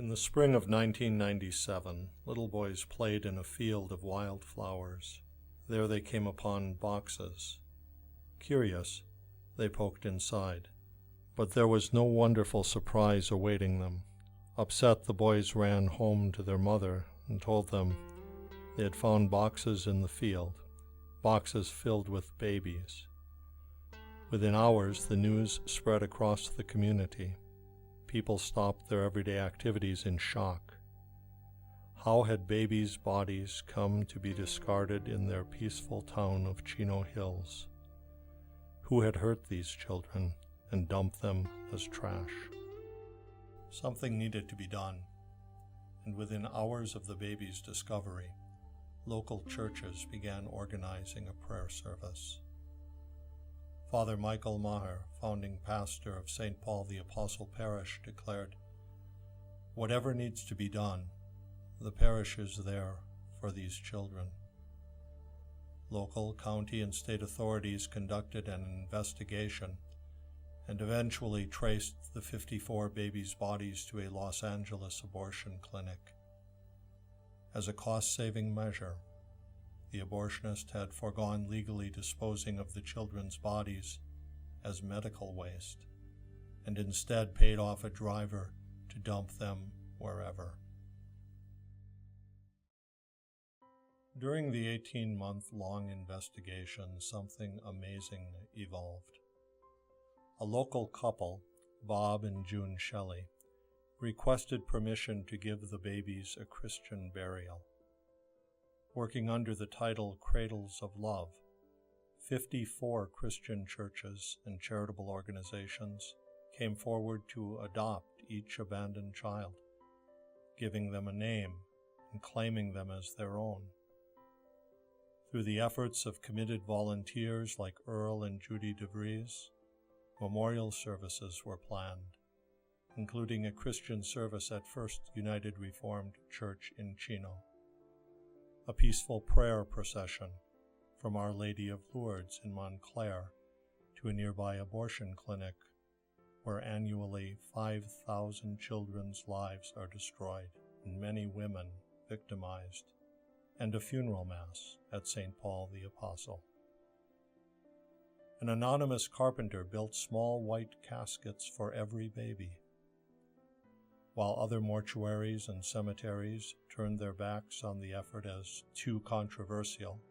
In the spring of 1997, little boys played in a field of wildflowers. There they came upon boxes. Curious, they poked inside. But there was no wonderful surprise awaiting them. Upset, the boys ran home to their mother and told them they had found boxes in the field, boxes filled with babies. Within hours, the news spread across the community. People stopped their everyday activities in shock. How had babies' bodies come to be discarded in their peaceful town of Chino Hills? Who had hurt these children and dumped them as trash? Something needed to be done, and within hours of the baby's discovery, local churches began organizing a prayer service. Father Michael Maher, founding pastor of St. Paul the Apostle Parish, declared, "Whatever needs to be done, the parish is there for these children." Local, county, and state authorities conducted an investigation and eventually traced the 54 babies' bodies to a Los Angeles abortion clinic. As a cost-saving measure, the abortionist had foregone legally disposing of the children's bodies as medical waste, and instead paid off a driver to dump them wherever. During the 18-month-long investigation, something amazing evolved. A local couple, Bob and June Shelley, requested permission to give the babies a Christian burial. Working under the title Cradles of Love, 54 Christian churches and charitable organizations came forward to adopt each abandoned child, giving them a name and claiming them as their own. Through the efforts of committed volunteers like Earl and Judy DeVries, memorial services were planned, including a Christian service at First United Reformed Church in Chino, a peaceful prayer procession from Our Lady of Lourdes in Montclair to a nearby abortion clinic where annually 5,000 children's lives are destroyed and many women victimized, and a funeral mass at St. Paul the Apostle. An anonymous carpenter built small white caskets for every baby, while other mortuaries and cemeteries turned their backs on the effort as too controversial.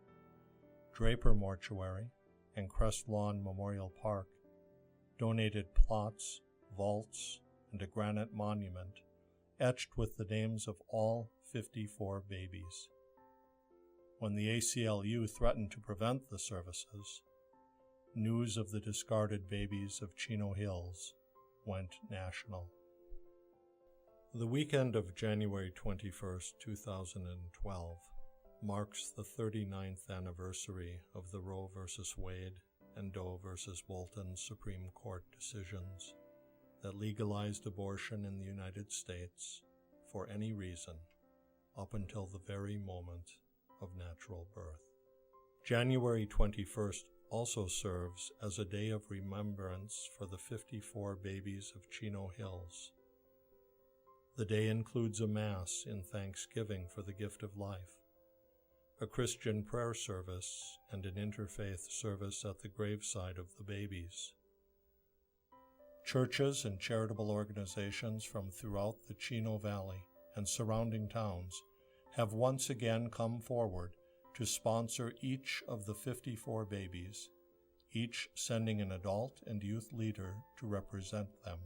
Draper Mortuary and Crestlawn Memorial Park donated plots, vaults, and a granite monument etched with the names of all 54 babies. When the ACLU threatened to prevent the services, news of the discarded babies of Chino Hills went national. The weekend of January 21, 2012, marks the 39th anniversary of the Roe v. Wade and Doe v. Bolton Supreme Court decisions that legalized abortion in the United States for any reason up until the very moment of natural birth. January 21st also serves as a day of remembrance for the 54 babies of Chino Hills. The day includes a Mass in thanksgiving for the gift of life, a Christian prayer service, and an interfaith service at the graveside of the babies. Churches and charitable organizations from throughout the Chino Valley and surrounding towns have once again come forward to sponsor each of the 54 babies, each sending an adult and youth leader to represent them.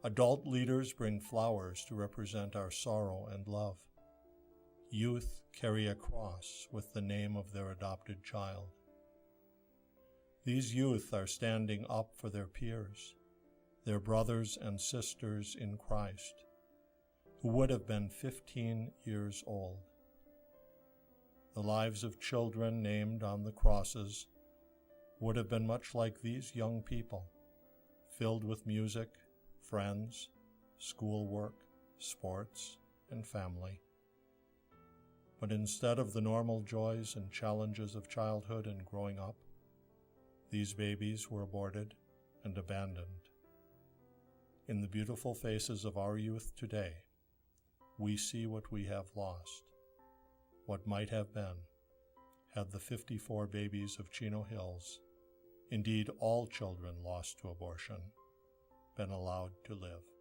Adult leaders bring flowers to represent our sorrow and love. Youth carry a cross with the name of their adopted child. These youth are standing up for their peers, their brothers and sisters in Christ, who would have been 15 years old. The lives of children named on the crosses would have been much like these young people, filled with music, friends, schoolwork, sports, and family. But instead of the normal joys and challenges of childhood and growing up, these babies were aborted and abandoned. In the beautiful faces of our youth today, we see what we have lost, what might have been, had the 54 babies of Chino Hills, indeed all children lost to abortion, been allowed to live.